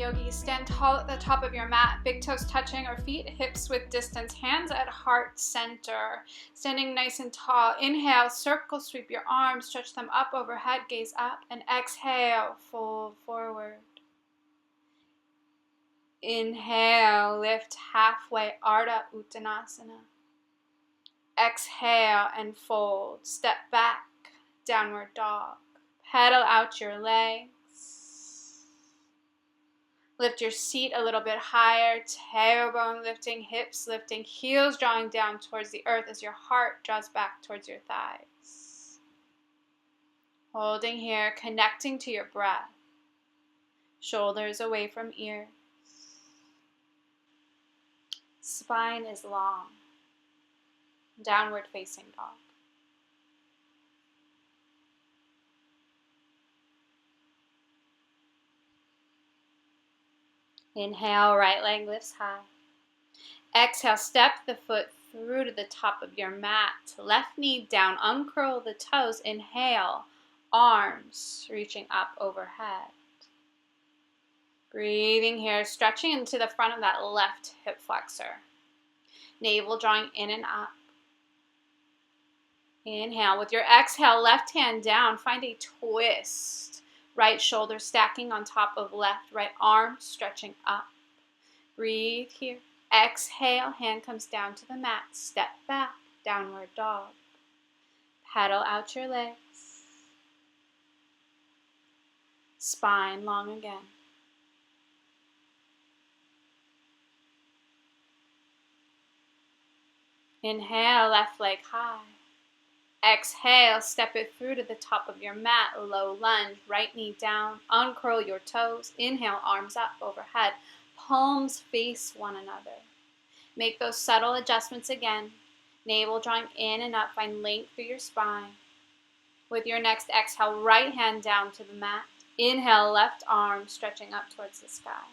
yogi. Stand tall at the top of your mat, big toes touching or feet, hips with distance, hands at heart center. Standing nice and tall. Inhale, circle sweep your arms, stretch them up overhead, gaze up, and exhale, fold forward. Inhale, lift halfway, Ardha Uttanasana. Exhale and fold. Step back, downward dog. Pedal out your legs. Lift your seat a little bit higher, tailbone lifting, hips lifting, heels drawing down towards the earth as your heart draws back towards your thighs. Holding here, connecting to your breath. Shoulders away from ears. Spine is long. Downward facing dog. Inhale, right leg lifts high. Exhale, step the foot through to the top of your mat. Left knee down, uncurl the toes. Inhale, arms reaching up overhead. Breathing here, stretching into the front of that left hip flexor. Navel drawing in and up. Inhale, with your exhale, left hand down, find a twist. Right shoulder stacking on top of left, right arm stretching up. Breathe here. Exhale, hand comes down to the mat. Step back, downward dog. Pedal out your legs. Spine long again. Inhale, left leg high. Exhale, step it through to the top of your mat, low lunge, right knee down, uncurl your toes. Inhale, arms up overhead, palms face one another. Make those subtle adjustments again. Navel drawing in and up, find length through your spine. With your next exhale, right hand down to the mat. Inhale, left arm stretching up towards the sky.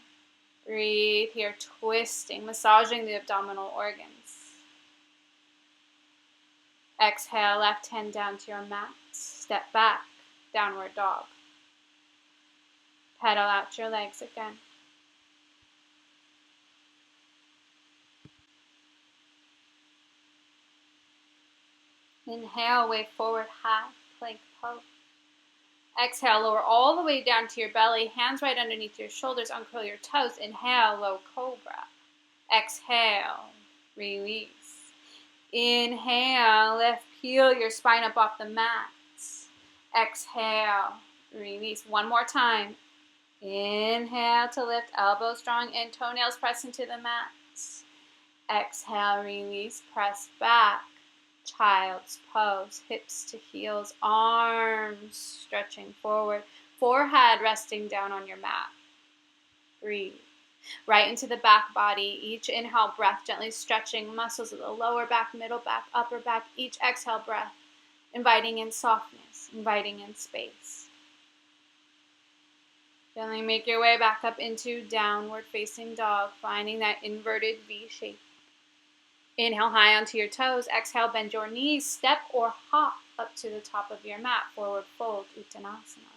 Breathe here, twisting, massaging the abdominal organs. Exhale, left hand down to your mat. Step back, downward dog. Pedal out your legs again. Inhale, wave forward, high, plank pose. Exhale, lower all the way down to your belly, hands right underneath your shoulders, uncurl your toes. Inhale, low cobra. Exhale, release. Inhale, lift, peel your spine up off the mat. Exhale, release. One more time. Inhale to lift, elbows drawing in, toenails press into the mat. Exhale, release, press back. Child's pose, hips to heels, arms stretching forward, forehead resting down on your mat. Breathe. Right into the back body. Each inhale breath, gently stretching muscles of the lower back, middle back, upper back. Each exhale breath, inviting in softness, inviting in space. Gently make your way back up into downward facing dog, finding that inverted V shape. Inhale high onto your toes. Exhale, bend your knees, step or hop up to the top of your mat, forward fold, Uttanasana.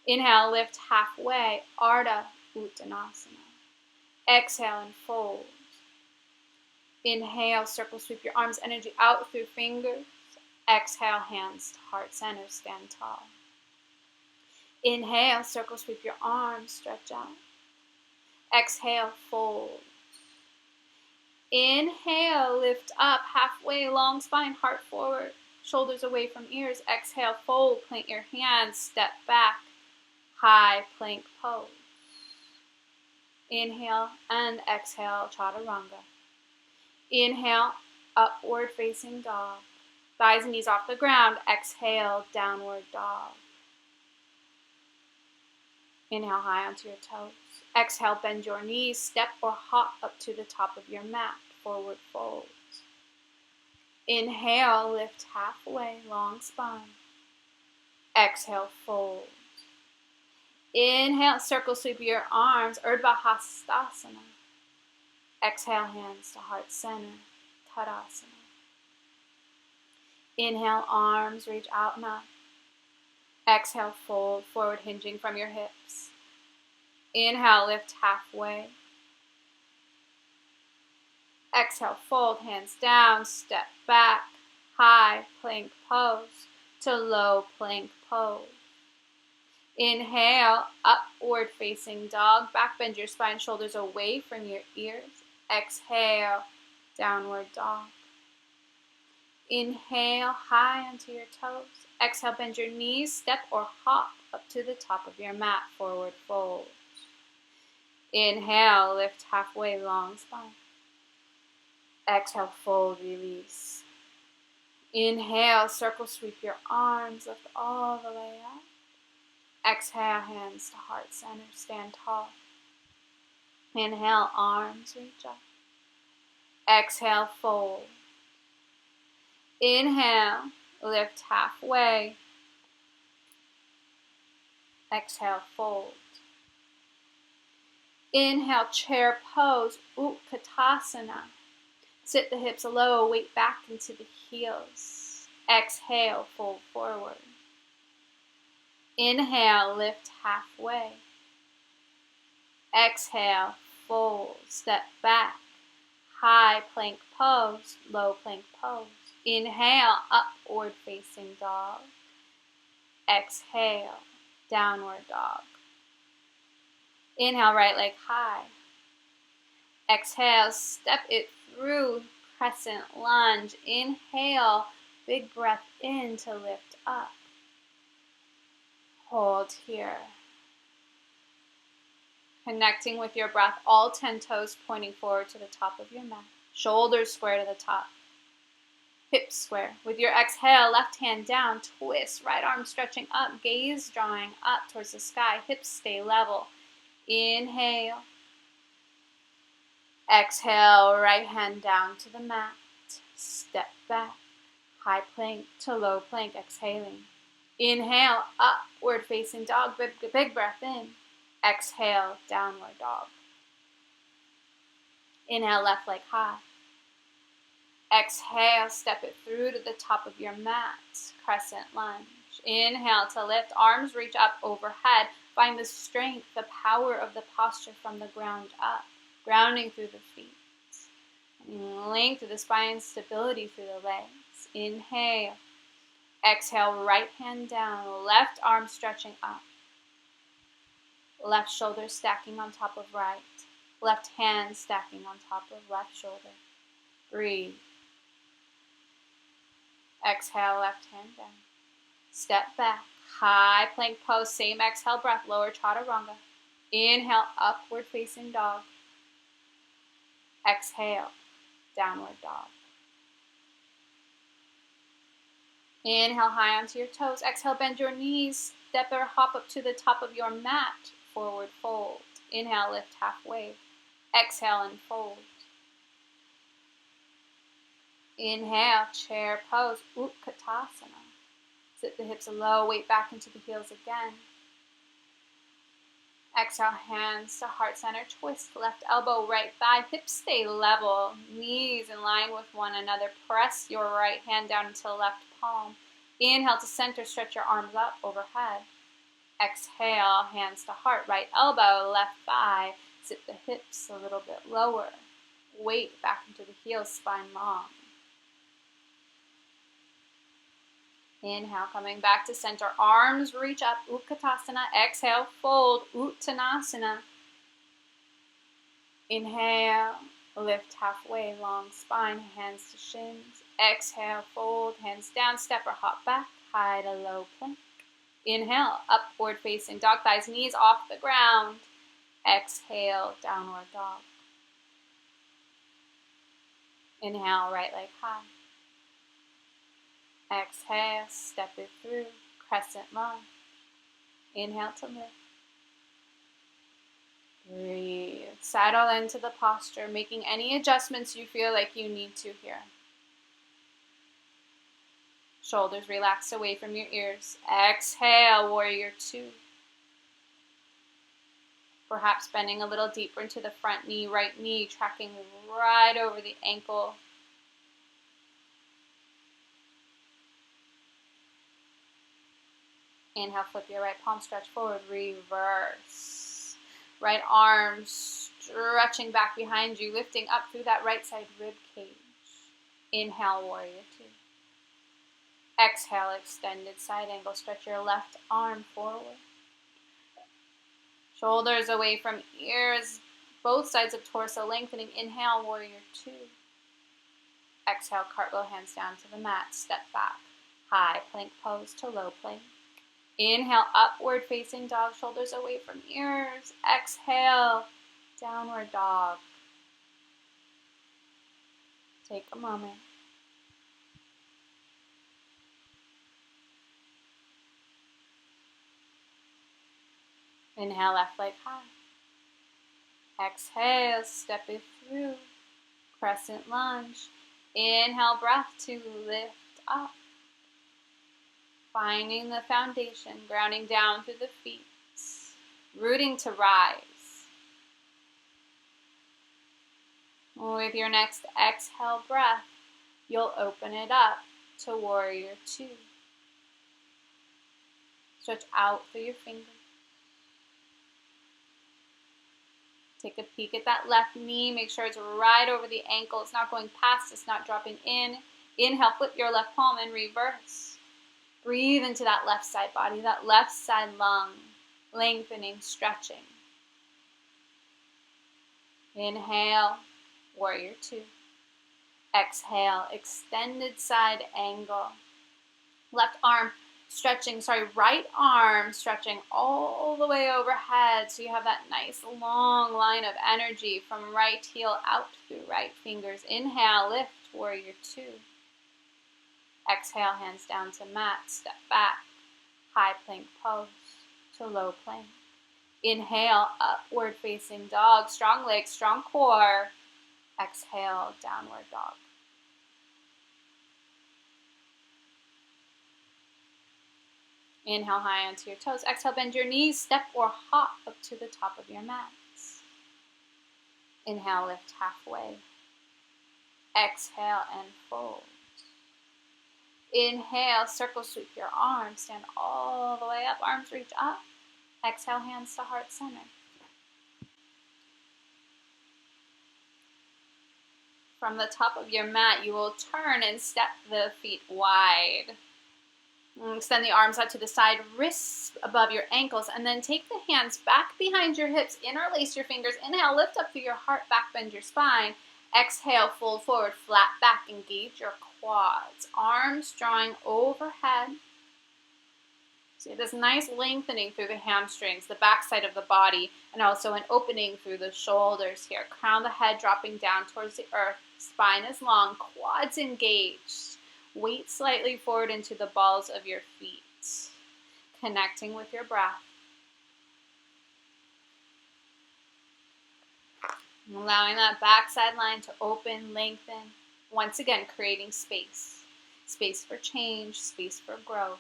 Inhale, lift halfway, Ardha Uttanasana. Exhale and fold. Inhale, circle sweep your arms, energy out through fingers. Exhale, hands to heart center, stand tall. Inhale, circle sweep your arms, stretch out. Exhale, fold. Inhale, lift up, halfway, long spine, heart forward, shoulders away from ears. Exhale, fold, plant your hands, step back, high plank pose. Inhale and exhale, chaturanga. Inhale, upward facing dog. Thighs and knees off the ground. Exhale, downward dog. Inhale high onto your toes. Exhale, bend your knees, step or hop up to the top of your mat, forward fold. Inhale, lift halfway, long spine. Exhale, fold. Inhale, circle sweep your arms, Urdhva Hastasana. Exhale, hands to heart center, Tadasana. Inhale, arms reach out and up. Exhale, fold, forward hinging from your hips. Inhale, lift halfway. Exhale, fold, hands down, step back, high plank pose to low plank pose. Inhale, upward facing dog. Back bend your spine, shoulders away from your ears. Exhale, downward dog. Inhale, high onto your toes. Exhale, bend your knees, step or hop up to the top of your mat, forward fold. Inhale, lift halfway, long spine. Exhale, fold, release. Inhale, circle sweep your arms, lift all the way up. Exhale, hands to heart center, stand tall. Inhale, arms reach up. Exhale, fold. Inhale, lift halfway. Exhale, fold. Inhale, chair pose, Utkatasana. Sit the hips low, weight back into the heels. Exhale, fold forward. Inhale, lift halfway. Exhale, fold, step back. High plank pose, low plank pose. Inhale, upward facing dog. Exhale, downward dog. Inhale, right leg high. Exhale, step it through, crescent lunge. Inhale, big breath in to lift up. Hold here. Connecting with your breath, all 10 toes pointing forward to the top of your mat. Shoulders square to the top. Hips square. With your exhale, left hand down, twist, right arm stretching up, gaze drawing up towards the sky, hips stay level. Inhale. Exhale, right hand down to the mat. Step back. High plank to low plank, exhaling. Inhale, upward facing dog, big breath in. Exhale, downward dog. Inhale, left leg high. Exhale, step it through to the top of your mat, crescent lunge. Inhale to lift, arms reach up overhead. Find the strength, the power of the posture from the ground up, grounding through the feet. Length through the spine, stability through the legs. Inhale. Exhale, right hand down, left arm stretching up. Left shoulder stacking on top of right. Left hand stacking on top of left shoulder. Breathe. Exhale, left hand down. Step back. High plank pose. Same exhale breath. Lower chaturanga. Inhale, upward facing dog. Exhale, downward dog. Inhale, high onto your toes. Exhale, bend your knees. Step or hop up to the top of your mat. Forward fold. Inhale, lift halfway. Exhale and fold. Inhale, chair pose, Utkatasana. Sit the hips low, weight back into the heels again. Exhale, hands to heart center, twist left elbow, right thigh, hips stay level, knees in line with one another. Press your right hand down into the left palm. Inhale to center, stretch your arms up overhead. Exhale, hands to heart, right elbow, left thigh. Sit the hips a little bit lower. Weight back into the heels, spine long. Inhale, coming back to center, arms reach up, Utkatasana. Exhale, fold, Uttanasana. Inhale, lift halfway, long spine, hands to shins. Exhale, fold, hands down, step or hop back, high to low plank. Inhale, upward facing dog, thighs, knees off the ground. Exhale, downward dog. Inhale, right leg high. Exhale, step it through, crescent lunge. Inhale to lift. Breathe. Settle into the posture, making any adjustments you feel like you need to here. Shoulders relax away from your ears. Exhale, warrior two. Perhaps bending a little deeper into the front knee, right knee tracking right over the ankle. Inhale, flip your right palm, stretch forward, reverse. Right arm stretching back behind you, lifting up through that right side rib cage. Inhale, warrior two. Exhale, extended side angle. Stretch your left arm forward. Shoulders away from ears, both sides of torso lengthening. Inhale, warrior two. Exhale, cartwheel, hands down to the mat. Step back. High plank pose to low plank. Inhale, upward facing dog, shoulders away from ears. Exhale, downward dog. Take a moment. Inhale, left leg high. Exhale, step it through. Crescent lunge. Inhale, breath to lift up. Finding the foundation, grounding down through the feet. Rooting to rise. With your next exhale breath, you'll open it up to warrior two. Stretch out through your fingers. Take a peek at that left knee. Make sure it's right over the ankle. It's not going past. It's not dropping in. Inhale, flip your left palm and reverse. Breathe into that left side body, that left side lung. Lengthening, stretching. Inhale, warrior two. Exhale, extended side angle. Left arm stretching, right arm stretching all the way overhead. So you have that nice long line of energy from right heel out through right fingers. Inhale, lift, warrior two. Exhale, hands down to mat, step back. High plank pose to low plank. Inhale, upward facing dog, strong legs, strong core. Exhale, downward dog. Inhale high onto your toes. Exhale, bend your knees, step or hop up to the top of your mats. Inhale, lift halfway. Exhale and fold. Inhale, circle sweep your arms, stand all the way up, arms reach up. Exhale, hands to heart center. From the top of your mat, you will turn and step the feet wide. Extend the arms out to the side, wrists above your ankles, and then take the hands back behind your hips. Interlace your fingers. Inhale, lift up through your heart, back bend your spine. Exhale, fold forward, flat back, engage your quads. Arms drawing overhead. See this nice lengthening through the hamstrings, the back side of the body, and also an opening through the shoulders here. Crown the head dropping down towards the earth. Spine is long, quads engaged. Weight slightly forward into the balls of your feet. Connecting with your breath. Allowing that backside line to open, lengthen. Once again, creating space. Space for change, space for growth.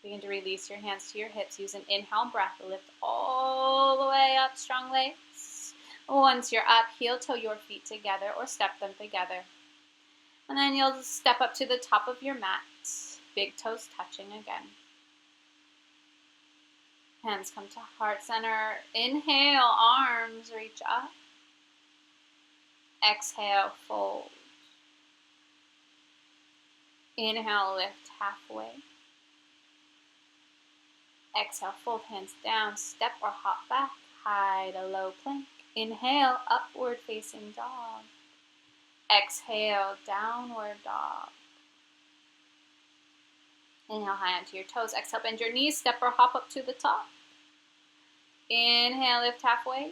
Begin to release your hands to your hips. Use an inhale breath. Lift all the way up, strong legs. Once you're up, heel toe your feet together or step them together. And then you'll step up to the top of your mat. Big toes touching again. Hands come to heart center. Inhale, arms reach up. Exhale, fold. Inhale, lift halfway. Exhale, fold hands down, step or hop back, high to low plank. Inhale, upward facing dog. Exhale, downward dog. Inhale, high onto your toes. Exhale, bend your knees, step or hop up to the top. Inhale, lift halfway.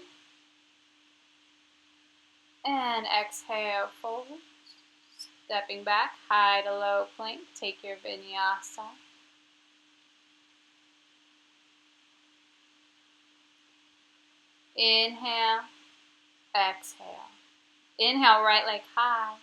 And exhale, fold. Stepping back, high to low plank. Take your Vinyasa. Inhale, exhale. Inhale, right leg high.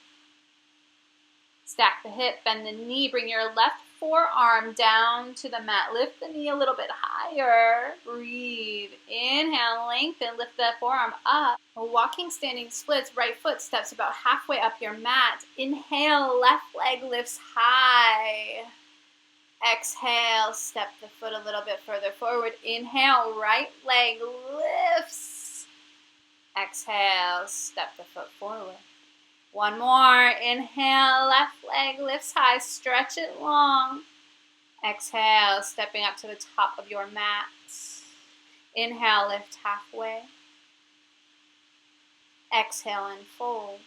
Stack the hip, bend the knee, bring your left forearm down to the mat. Lift the knee a little bit higher. Breathe. Inhale, lengthen, lift the forearm up. Walking standing splits, right foot steps about halfway up your mat. Inhale, left leg lifts high. Exhale, step the foot a little bit further forward. Inhale, right leg lifts. Exhale, step the foot forward. One more. Inhale, left leg lifts high. Stretch it long. Exhale, stepping up to the top of your mat. Inhale, lift halfway. Exhale and fold.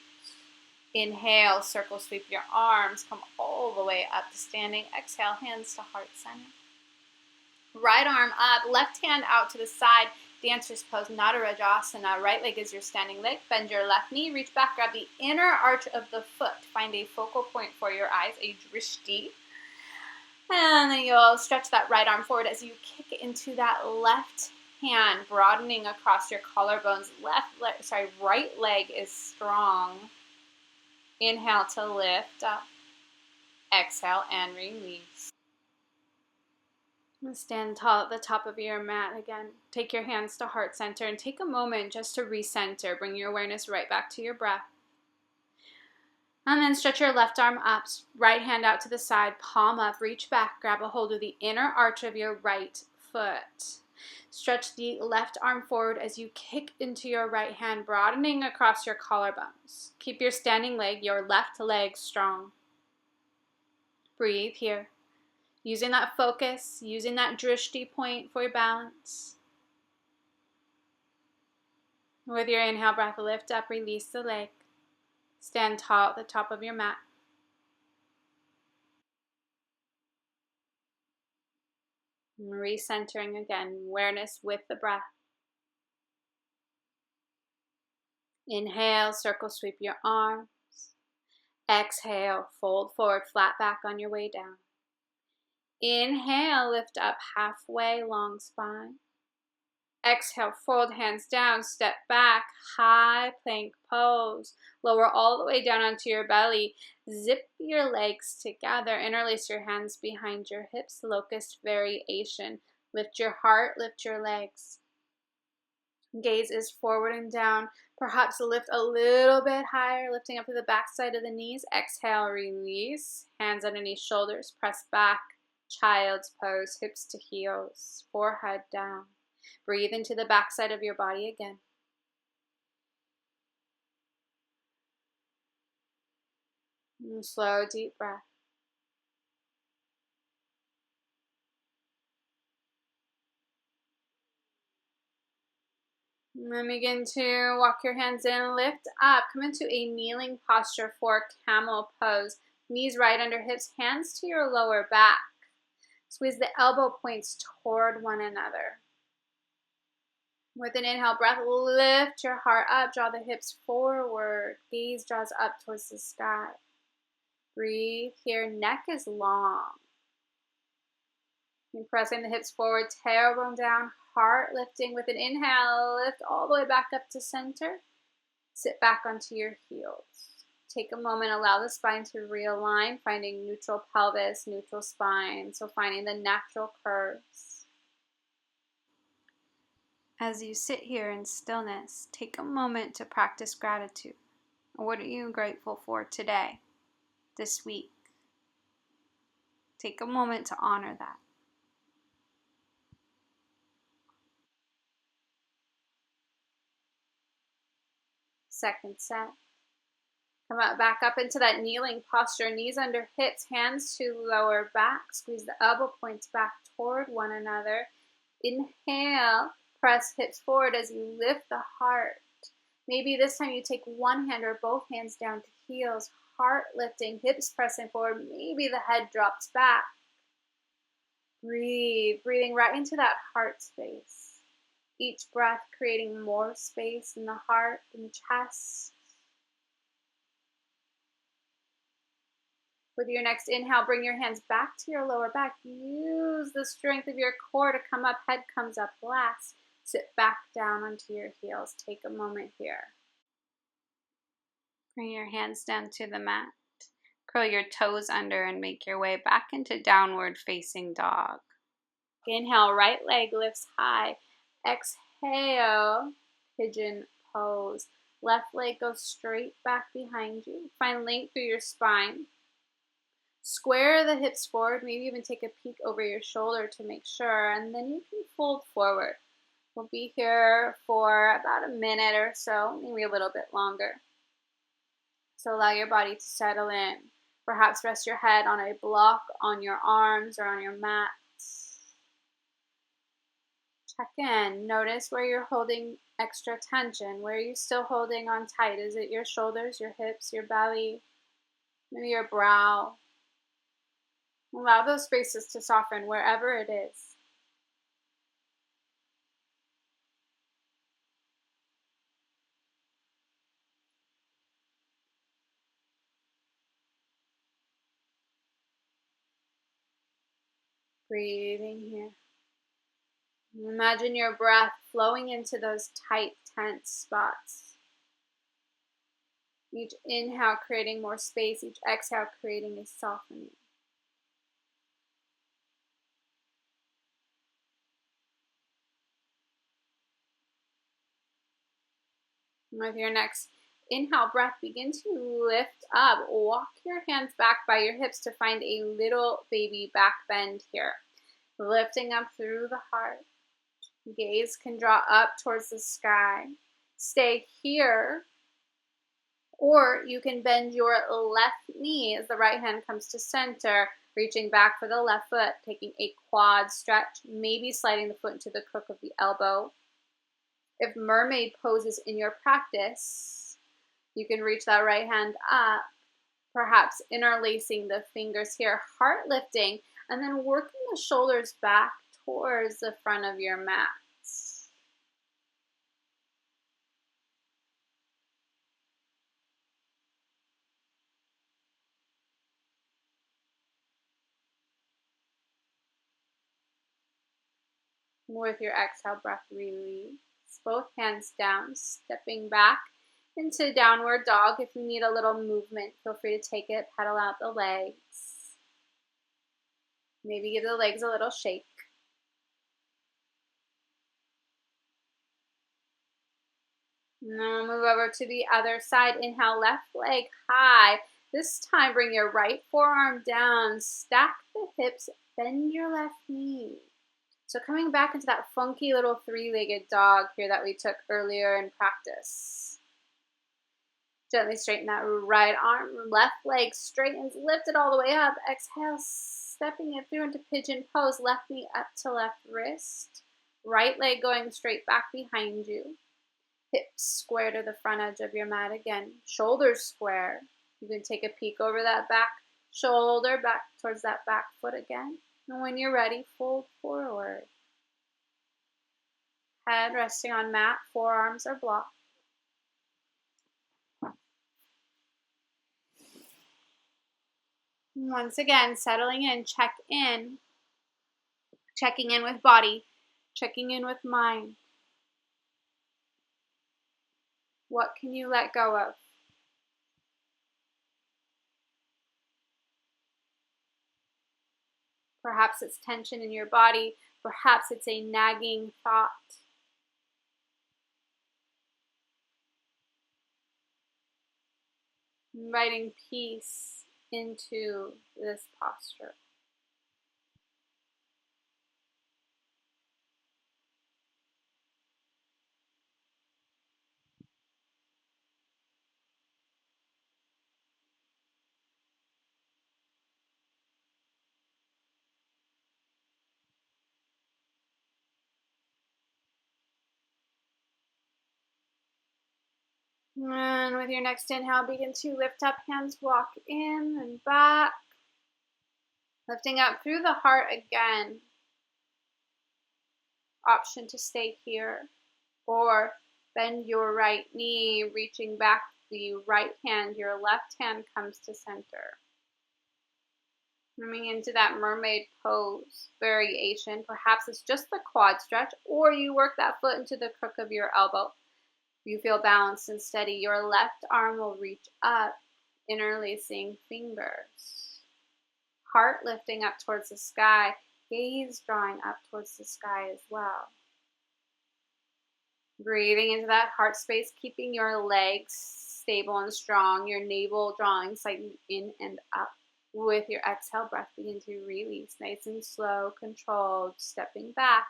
Inhale, circle sweep your arms. Come all the way up to standing. Exhale, hands to heart center. Right arm up, left hand out to the side. Dancer's pose, Natarajasana. Right leg is your standing leg. Bend your left knee. Reach back. Grab the inner arch of the foot. Find a focal point for your eyes, a drishti. And then you'll stretch that right arm forward as you kick into that left hand, broadening across your collarbones. Right leg is strong. Inhale to lift up. Exhale and release. Stand tall at the top of your mat again. Take your hands to heart center and take a moment just to recenter. Bring your awareness right back to your breath. And then stretch your left arm up, right hand out to the side, palm up, reach back, grab a hold of the inner arch of your right foot. Stretch the left arm forward as you kick into your right hand, broadening across your collarbones. Keep your standing leg, your left leg, strong. Breathe here. Using that focus, using that drishti point for your balance. With your inhale breath, lift up, release the leg. Stand tall at the top of your mat. Recentering again, awareness with the breath. Inhale, circle sweep your arms. Exhale, fold forward, flat back on your way down. Inhale, lift up halfway, long spine. Exhale, fold hands down, step back, high plank pose. Lower all the way down onto your belly. Zip your legs together. Interlace your hands behind your hips. Locust Variation. Lift your heart, lift your legs. Gaze is forward and down. Perhaps lift a little bit higher, lifting up to the back side of the knees. Exhale, release. Hands underneath shoulders. Press back. Child's pose, hips to heels. Forehead down. Breathe into the back side of your body again. And slow, deep breath. And then begin to walk your hands in, lift up, come into a kneeling posture for Camel Pose. Knees right under hips, hands to your lower back. Squeeze the elbow points toward one another. With an inhale breath, lift your heart up, draw the hips forward. Gaze draws up towards the sky. Breathe here, neck is long. You're pressing the hips forward, tailbone down, heart lifting. With an inhale, lift all the way back up to center. Sit back onto your heels. Take a moment, allow the spine to realign, finding neutral pelvis, neutral spine. So finding the natural curves. As you sit here in stillness, take a moment to practice gratitude. What are you grateful for today, this week? Take a moment to honor that. Second set. Come out, back up into that kneeling posture, knees under hips, hands to lower back. Squeeze the elbow points back toward one another. Inhale, press hips forward as you lift the heart. Maybe this time you take one hand or both hands down to heels, heart lifting, hips pressing forward. Maybe the head drops back. Breathe, breathing right into that heart space. Each breath creating more space in the heart, in the chest. With your next inhale, bring your hands back to your lower back. Use the strength of your core to come up. Head comes up last. Sit back down onto your heels. Take a moment here. Bring your hands down to the mat. Curl your toes under and make your way back into downward facing dog. Inhale, right leg lifts high. Exhale, Pigeon Pose. Left leg goes straight back behind you. Find length through your spine. Square the hips forward, maybe even take a peek over your shoulder to make sure, and then you can fold forward. We'll be here for about a minute or so, maybe a little bit longer. So allow your body to settle in. Perhaps rest your head on a block on your arms or on your mat. Check in. Notice where you're holding extra tension. Where are you still holding on tight? Is it your shoulders, your hips, your belly, maybe your brow? Allow those spaces to soften wherever it is. Breathing here. Imagine your breath flowing into those tight, tense spots. Each inhale creating more space, each exhale creating a softening. And with your next inhale breath, begin to lift up. Walk your hands back by your hips to find a little baby back bend here. Lifting up through the heart. Gaze can draw up towards the sky. Stay here. Or you can bend your left knee as the right hand comes to center, reaching back for the left foot, taking a quad stretch, maybe sliding the foot into the crook of the elbow. If Mermaid Pose is in your practice, you can reach that right hand up, perhaps interlacing the fingers here, heart lifting, and then working the shoulders back towards the front of your mat. With your exhale breath, release. Both hands down, stepping back into downward dog. If you need a little movement, feel free to take it, pedal out the legs. Maybe give the legs a little shake. Now move over to the other side. Inhale, left leg high. This time, bring your right forearm down. Stack the hips, bend your left knee. So coming back into that funky little three-legged dog here that we took earlier in practice. Gently straighten that right arm. Left leg straightens, lift it all the way up. Exhale, stepping it through into Pigeon Pose. Left knee up to left wrist. Right leg going straight back behind you. Hips square to the front edge of your mat again. Shoulders square. You can take a peek over that back shoulder, back towards that back foot again. And when you're ready, fold forward. Head resting on mat, forearms are blocked. Once again, settling in, check in. Checking in with body, checking in with mind. What can you let go of? Perhaps it's tension in your body. Perhaps it's a nagging thought. Inviting peace into this posture. And with your next inhale, begin to lift up, hands walk in and back. Lifting up through the heart again. Option to stay here. Or bend your right knee, reaching back the right hand. Your left hand comes to center. Coming into that Mermaid Pose variation. Perhaps it's just the quad stretch, or you work that foot into the crook of your elbow. You feel balanced and steady. Your left arm will reach up, interlacing fingers. Heart lifting up towards the sky. Gaze drawing up towards the sky as well. Breathing into that heart space, keeping your legs stable and strong. Your navel drawing slightly in and up. With your exhale breath, begin to release, nice and slow, controlled, stepping back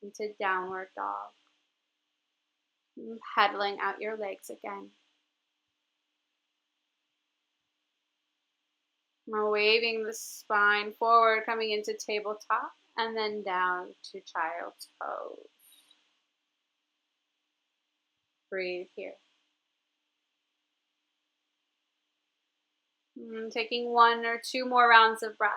into downward dog. Pedaling out your legs again. We're waving the spine forward, coming into tabletop, and then down to child's pose. Breathe here. Taking 1 or 2 more rounds of breath.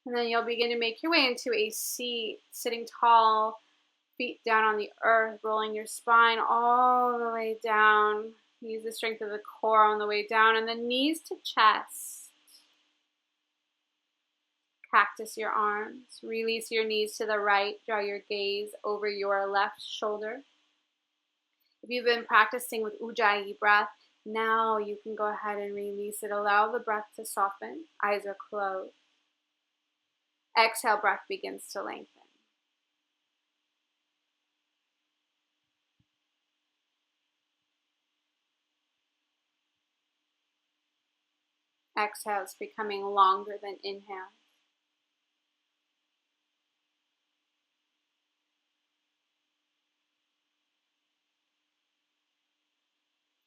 And then you'll begin to make your way into a seat, sitting tall, feet down on the earth, rolling your spine all the way down. Use the strength of the core on the way down, and then knees to chest. Cactus your arms. Release your knees to the right. Draw your gaze over your left shoulder. If you've been practicing with Ujjayi breath, now you can go ahead and release it. Allow the breath to soften. Eyes are closed. Exhale, breath begins to lengthen. Exhale is becoming longer than inhale.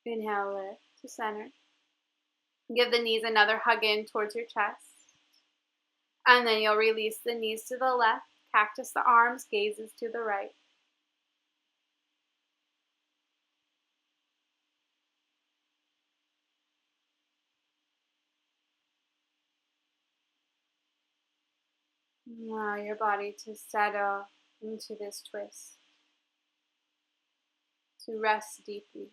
Inhale, lift to center. Give the knees another hug in towards your chest. And then you'll release the knees to the left, cactus the arms, gazes to the right. Allow your body to settle into this twist, to rest deeply.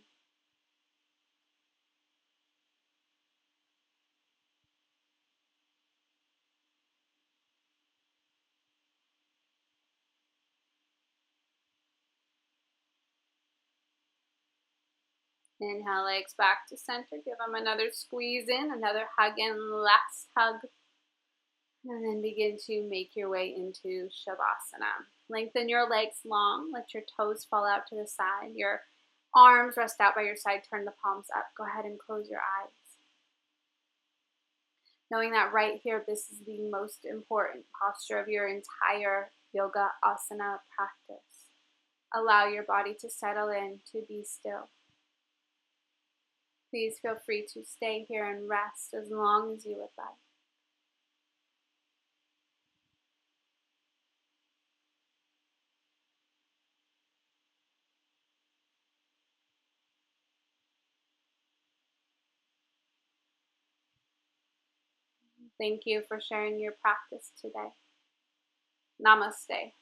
Inhale, legs back to center. Give them another squeeze in, another hug in, last hug. And then begin to make your way into Shavasana. Lengthen your legs long. Let your toes fall out to the side. Your arms rest out by your side. Turn the palms up. Go ahead and close your eyes. Knowing that right here, this is the most important posture of your entire yoga asana practice. Allow your body to settle in, to be still. Please feel free to stay here and rest as long as you would like. Thank you for sharing your practice today. Namaste.